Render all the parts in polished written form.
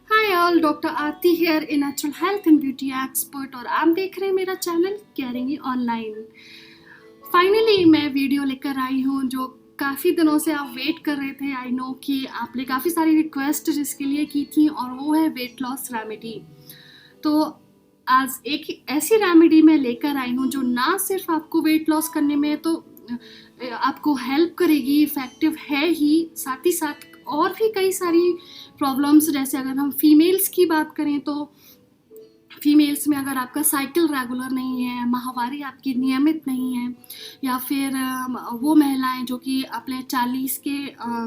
Hi all, doctor Aarti here, a natural health and beauty expert, और आप देख रहे हैं मेरा चैनल कैरिंग ऑनलाइन। फाइनली मैं वीडियो लेकर आई हूँ जो काफ़ी दिनों से आप वेट कर रहे थे। आई नो कि आपने काफ़ी सारी रिक्वेस्ट जिसके लिए की थी, और वो है वेट लॉस रेमेडी। तो आज एक ऐसी रेमेडी मैं लेकर आई हूँ जो ना सिर्फ आपको वेट लॉस करने में तो आपको हेल्प करेगी, इफ़ेक्टिव है ही, साथ ही साथ और भी कई सारी प्रॉब्लम्स, जैसे अगर हम फीमेल्स की बात करें तो फीमेल्स में अगर आपका साइकिल रेगुलर नहीं है, माहवारी आपकी नियमित नहीं है, या फिर वो महिलाएं जो कि अपने 40 के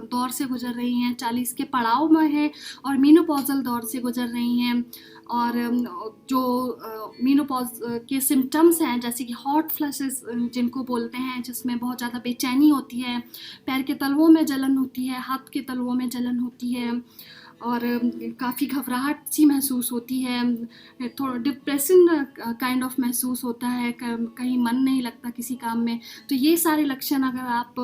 दौर से गुजर रही हैं, 40 के पड़ाव में हैं और मीनोपॉजल दौर से गुजर रही हैं, और जो मीनोपॉज के सिम्टम्स हैं जैसे कि हॉट फ्लैशेस जिनको बोलते हैं, जिसमें बहुत ज़्यादा बेचैनी होती है, पैर के तलवों में जलन होती है, हाथ के तलवों में जलन होती है, और काफ़ी घबराहट सी महसूस होती है, थोड़ा डिप्रेशन काइंड ऑफ महसूस होता है, कहीं मन नहीं लगता किसी काम में। तो ये सारे लक्षण अगर आप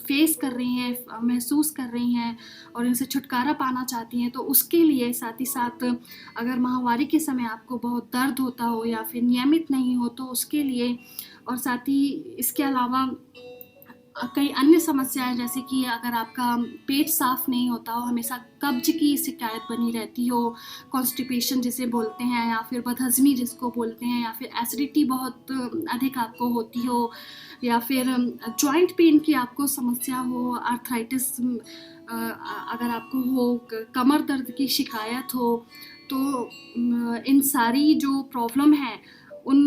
फेस कर रही हैं, महसूस कर रही हैं और इनसे छुटकारा पाना चाहती हैं, तो उसके लिए साथ ही साथ अगर माहवारी के समय आपको बहुत दर्द होता हो या फिर नियमित नहीं हो तो उसके लिए, और साथ ही इसके अलावा कई अन्य समस्याएं, जैसे कि अगर आपका पेट साफ नहीं होता हो, हमेशा कब्ज की शिकायत बनी रहती हो, कॉन्स्टिपेशन जिसे बोलते हैं, या फिर बदहजमी जिसको बोलते हैं, या फिर एसिडिटी बहुत अधिक आपको होती हो, या फिर जॉइंट पेन की आपको समस्या हो, आर्थराइटिस अगर आपको हो, कमर दर्द की शिकायत हो, तो इन सारी जो प्रॉब्लम है उन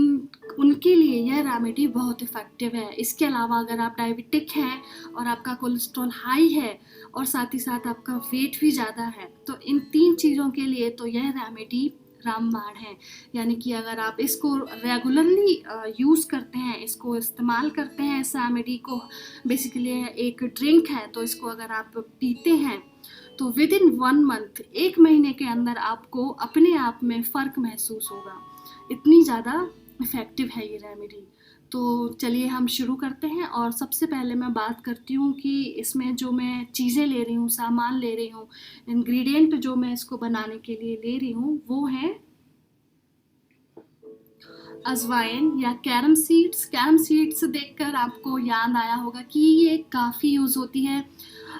उनके लिए यह रेमेडी बहुत इफ़ेक्टिव है। इसके अलावा अगर आप डायबिटिक हैं और आपका कोलेस्ट्रॉल हाई है और साथ ही साथ आपका वेट भी ज़्यादा है, तो इन 3 चीज़ों के लिए तो यह रेमेडी रामबाण है। यानी कि अगर आप इसको रेगुलरली यूज़ करते हैं, इसको इस्तेमाल करते हैं, इस रेमेडी को, बेसिकली एक ड्रिंक है, तो इसको अगर आप पीते हैं तो विद इन 1 मंथ, 1 महीने के अंदर आपको अपने आप में फ़र्क महसूस होगा। इतनी ज़्यादा इफ़ेक्टिव है ये रेमेडी। तो चलिए हम शुरू करते हैं, और सबसे पहले मैं बात करती हूँ कि इसमें जो मैं चीज़ें ले रही हूँ, सामान ले रही हूँ, इंग्रेडिएंट जो मैं इसको बनाने के लिए ले रही हूँ, वो है अजवाइन या कैरम सीड्स। कैरम सीड्स देखकर आपको याद आया होगा कि ये काफ़ी यूज़ होती है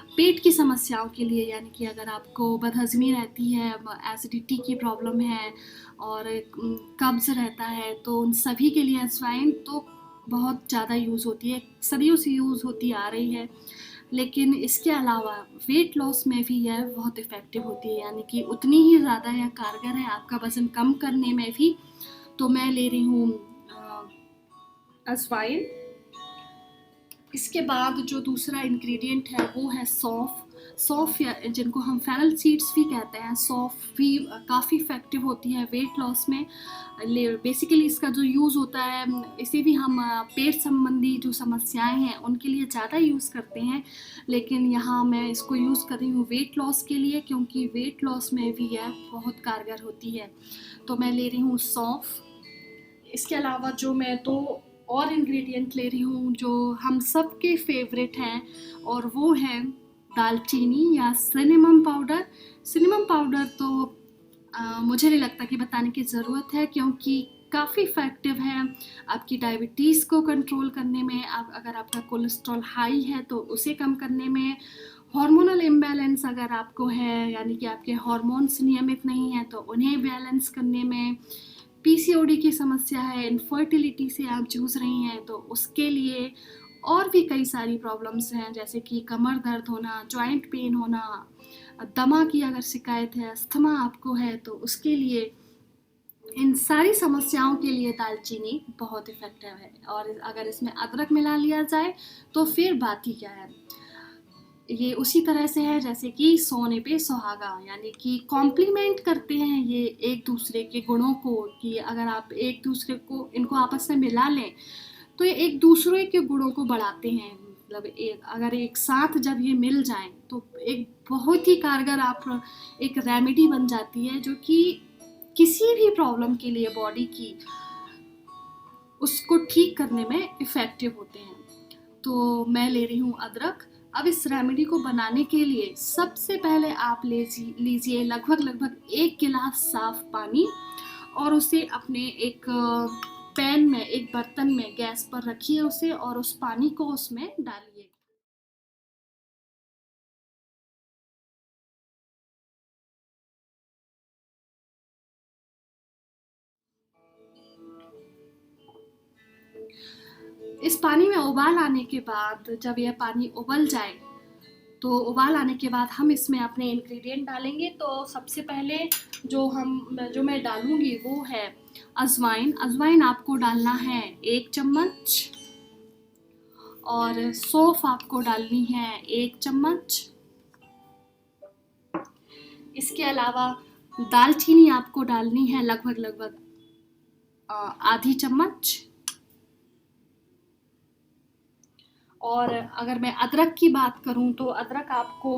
पेट की समस्याओं के लिए। यानी कि अगर आपको बदहज़मी रहती है, एसिडिटी की प्रॉब्लम है और कब्ज़ रहता है, तो उन सभी के लिए अजवाइन तो बहुत ज़्यादा यूज़ होती है, सदियों से यूज़ होती आ रही है। लेकिन इसके अलावा वेट लॉस में भी यह बहुत इफ़ेक्टिव होती है, यानी कि उतनी ही ज़्यादा यह कारगर है आपका वज़न कम करने में भी। तो मैं ले रही हूँ अजवाइन। इसके बाद जो दूसरा इंग्रेडिएंट है वो है सौंफ। सौंफ, या जिनको हम फेनल सीड्स भी कहते हैं, सौंफ भी काफ़ी इफ़ेक्टिव होती है वेट लॉस में। बेसिकली इसका जो यूज़ होता है, इसे भी हम पेट संबंधी जो समस्याएं हैं उनके लिए ज़्यादा यूज़ करते हैं, लेकिन यहाँ मैं इसको यूज़ कर रही हूँ वेट लॉस के लिए, क्योंकि वेट लॉस में भी यह बहुत कारगर होती है। तो मैं ले रही हूँ सौंफ। इसके अलावा जो मैं तो और इंग्रेडिएंट ले रही हूँ जो हम सब के फेवरेट हैं, और वो है दालचीनी या सिनेमम पाउडर। सिनेमम पाउडर तो मुझे नहीं लगता कि बताने की ज़रूरत है, क्योंकि काफ़ी इफ़ेक्टिव है आपकी डायबिटीज़ को कंट्रोल करने में। अगर आपका कोलेस्ट्रॉल हाई है तो उसे कम करने में, हार्मोनल इम्बैलेंस अगर आपको है, यानी कि आपके हार्मोन्स नियमित नहीं हैं, तो उन्हें बैलेंस करने में, पीसीओडी की समस्या है, इनफर्टिलिटी से आप जूझ रही हैं तो उसके लिए, और भी कई सारी प्रॉब्लम्स हैं जैसे कि कमर दर्द होना, जॉइंट पेन होना, दमा की अगर शिकायत है, अस्थमा आपको है, तो उसके लिए, इन सारी समस्याओं के लिए दालचीनी बहुत इफ़ेक्टिव है। और अगर इसमें अदरक मिला लिया जाए तो फिर बात ही क्या है। ये उसी तरह से है जैसे कि सोने पे सुहागा, यानी कि कॉम्प्लीमेंट करते हैं ये एक दूसरे के गुणों को, कि अगर आप एक दूसरे को इनको आपस में मिला लें तो ये एक दूसरे के गुणों को बढ़ाते हैं। मतलब अगर एक साथ जब ये मिल जाएं तो एक बहुत ही कारगर आप एक रेमेडी बन जाती है, जो कि किसी भी प्रॉब्लम के लिए बॉडी की, उसको ठीक करने में इफ़ेक्टिव होते हैं। तो मैं ले रही हूँ अदरक। अब इस रेमेडी को बनाने के लिए सबसे पहले आप लीजिए लगभग 1 गिलास साफ पानी और उसे अपने एक पैन में, एक बर्तन में गैस पर रखिए उसे, और उस पानी को उसमें डालिए। इस पानी में उबाल आने के बाद, जब यह पानी उबल जाए, तो उबाल आने के बाद हम इसमें अपने इंग्रेडिएंट डालेंगे। तो सबसे पहले जो मैं डालूंगी वो है अजवाइन। अजवाइन आपको डालना है 1 चम्मच, और सौंफ आपको डालनी है 1 चम्मच। इसके अलावा दालचीनी आपको डालनी है लगभग आधी चम्मच। और अगर मैं अदरक की बात करूं तो अदरक आपको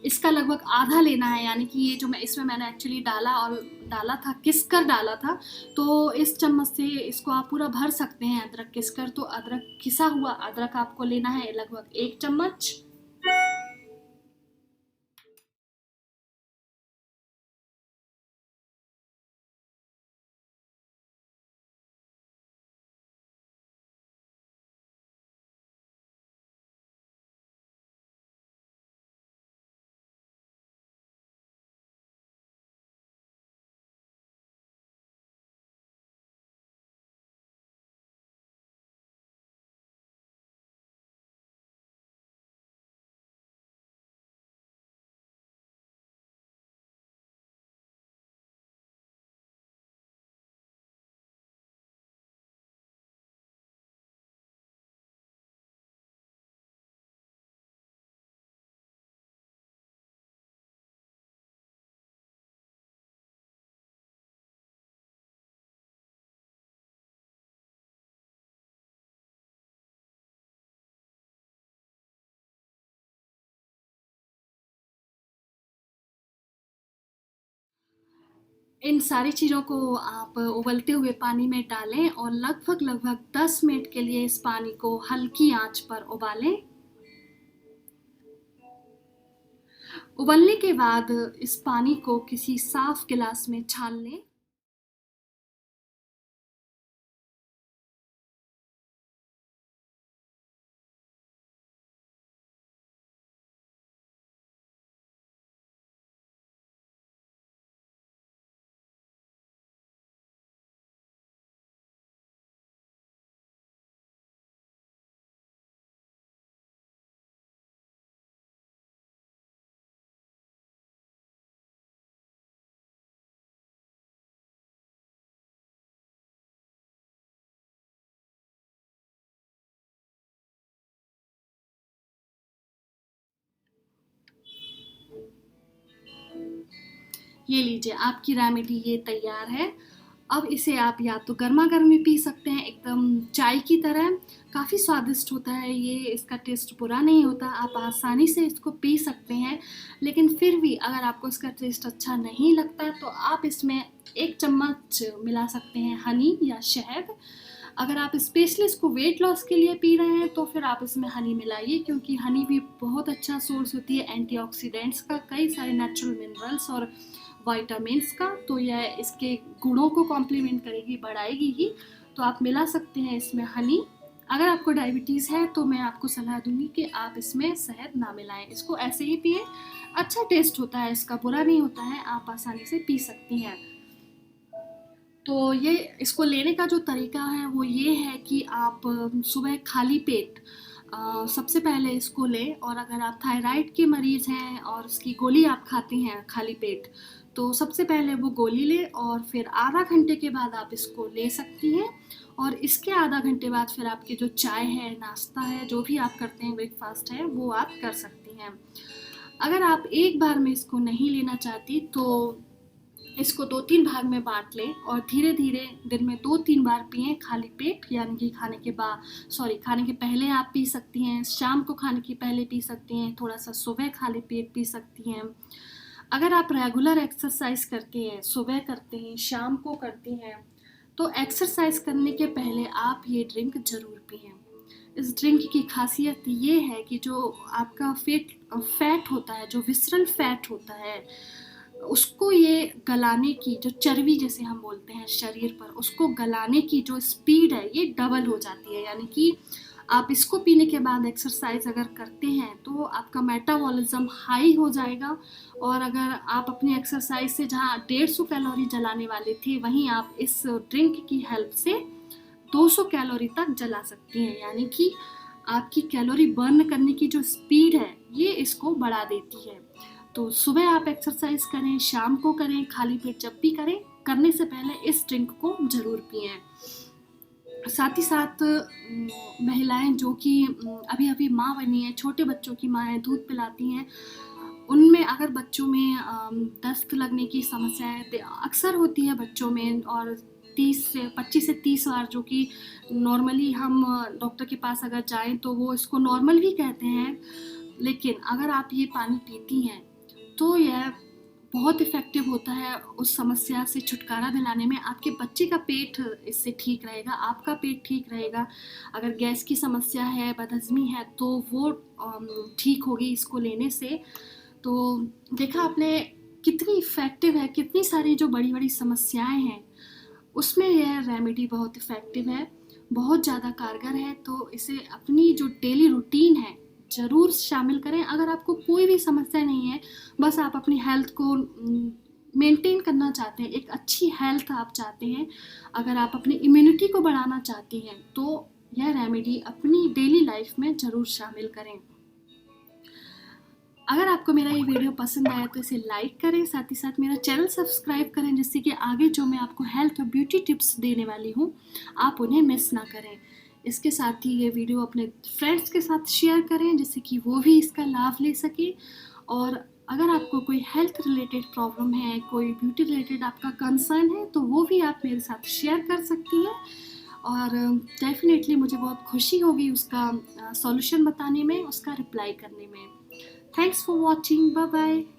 इसका लगभग आधा लेना है, यानी कि ये जो मैंने एक्चुअली डाला था, किसकर डाला था, तो इस चम्मच से इसको आप पूरा भर सकते हैं अदरक किसकर। तो अदरक, किसा हुआ अदरक आपको लेना है लगभग 1 चम्मच। इन सारी चीज़ों को आप उबलते हुए पानी में डालें और लगभग 10 मिनट के लिए इस पानी को हल्की आंच पर उबालें। उबलने के बाद इस पानी को किसी साफ गिलास में छान लें। ये लीजिए, आपकी रेमेडी ये तैयार है। अब इसे आप या तो गर्मा गर्म में पी सकते हैं, एकदम चाय की तरह। काफ़ी स्वादिष्ट होता है ये, इसका टेस्ट बुरा नहीं होता, आप आसानी से इसको पी सकते हैं। लेकिन फिर भी अगर आपको इसका टेस्ट अच्छा नहीं लगता तो आप इसमें 1 चम्मच मिला सकते हैं हनी या शहद। अगर आप स्पेशली इसको वेट लॉस के लिए पी रहे हैं तो फिर आप इसमें हनी मिलाइए, क्योंकि हनी भी बहुत अच्छा सोर्स होती है एंटीऑक्सीडेंट्स का, कई सारे नेचुरल मिनरल्स और विटामिन्स का। तो यह इसके गुणों को कॉम्प्लीमेंट करेगी, बढ़ाएगी ही। तो आप मिला सकते हैं इसमें हनी। अगर आपको डायबिटीज़ है तो मैं आपको सलाह दूंगी कि आप इसमें शहद ना मिलाएं, इसको ऐसे ही पिए। अच्छा टेस्ट होता है इसका, बुरा नहीं होता है, आप आसानी से पी सकती हैं। तो ये इसको लेने का जो तरीका है वो ये है कि आप सुबह खाली पेट सबसे पहले इसको लें। और अगर आप थायराइड के मरीज़ हैं और उसकी गोली आप खाती हैं खाली पेट, तो सबसे पहले वो गोली लें और फिर आधा घंटे के बाद आप इसको ले सकती हैं। और इसके आधा घंटे बाद फिर आपकी जो चाय है, नाश्ता है, जो भी आप करते हैं, ब्रेकफास्ट है, वो आप कर सकती हैं। अगर आप एक बार में इसको नहीं लेना चाहती तो इसको 2-3 भाग में बांट लें और धीरे धीरे दिन में 2-3 बार पिएं खाली पेट, यानी कि खाने के पहले आप पी सकती हैं, शाम को खाने के पहले पी सकती हैं, थोड़ा सा सुबह खाली पेट पी सकती हैं। अगर आप रेगुलर एक्सरसाइज करती हैं, सुबह करते हैं, शाम को करती हैं, तो एक्सरसाइज करने के पहले आप ये ड्रिंक ज़रूर पिएं। इस ड्रिंक की खासियत ये है कि जो आपका फैट होता है, जो विसरल फैट होता है, उसको ये गलाने की, जो चर्बी जिसे हम बोलते हैं शरीर पर, उसको गलाने की जो स्पीड है ये डबल हो जाती है। यानी कि आप इसको पीने के बाद एक्सरसाइज अगर करते हैं तो आपका मेटाबॉलिज्म हाई हो जाएगा, और अगर आप अपनी एक्सरसाइज से जहाँ 150 कैलोरी जलाने वाले थे, वहीं आप इस ड्रिंक की हेल्प से 200 कैलोरी तक जला सकती हैं। यानी कि आपकी कैलोरी बर्न करने की जो स्पीड है ये इसको बढ़ा देती है। तो सुबह आप एक्सरसाइज करें, शाम को करें, खाली पेट जब भी करें, करने से पहले इस ड्रिंक को ज़रूर पिएं। साथ ही साथ महिलाएं जो कि अभी अभी माँ बनी है, छोटे बच्चों की माँ है, दूध पिलाती हैं, उनमें अगर बच्चों में दस्त लगने की समस्याएं अक्सर होती है बच्चों में, और 25 से 30 बार, जो कि नॉर्मली हम डॉक्टर के पास अगर जाएं तो वो इसको नॉर्मल भी कहते हैं, लेकिन अगर आप ये पानी पीती हैं तो यह बहुत इफ़ेक्टिव होता है उस समस्या से छुटकारा दिलाने में। आपके बच्चे का पेट इससे ठीक रहेगा, आपका पेट ठीक रहेगा। अगर गैस की समस्या है, बदहज़मी है, तो वो ठीक होगी इसको लेने से। तो देखा आपने कितनी इफ़ेक्टिव है, कितनी सारी जो बड़ी बड़ी समस्याएं हैं उसमें यह रेमेडी बहुत इफ़ेक्टिव है, बहुत ज़्यादा कारगर है। तो इसे अपनी जो डेली रूटीन है ज़रूर शामिल करें। अगर आपको कोई भी समस्या नहीं है, बस आप अपनी हेल्थ को मेंटेन करना चाहते हैं, एक अच्छी हेल्थ आप चाहते हैं, अगर आप अपनी इम्यूनिटी को बढ़ाना चाहते हैं, तो यह रेमेडी अपनी डेली लाइफ में ज़रूर शामिल करें। अगर आपको मेरा ये वीडियो पसंद आया तो इसे लाइक करें, साथ ही साथ मेरा चैनल सब्सक्राइब करें, जिससे कि आगे जो मैं आपको हेल्थ और ब्यूटी टिप्स देने वाली हूँ आप उन्हें मिस ना करें। इसके साथ ही ये वीडियो अपने फ्रेंड्स के साथ शेयर करें, जिससे कि वो भी इसका लाभ ले सके। और अगर आपको कोई हेल्थ रिलेटेड प्रॉब्लम है, कोई ब्यूटी रिलेटेड आपका कंसर्न है, तो वो भी आप मेरे साथ शेयर कर सकती हैं, और डेफिनेटली मुझे बहुत खुशी होगी उसका सॉल्यूशन बताने में, उसका रिप्लाई करने में। Thanks for watching. Bye bye.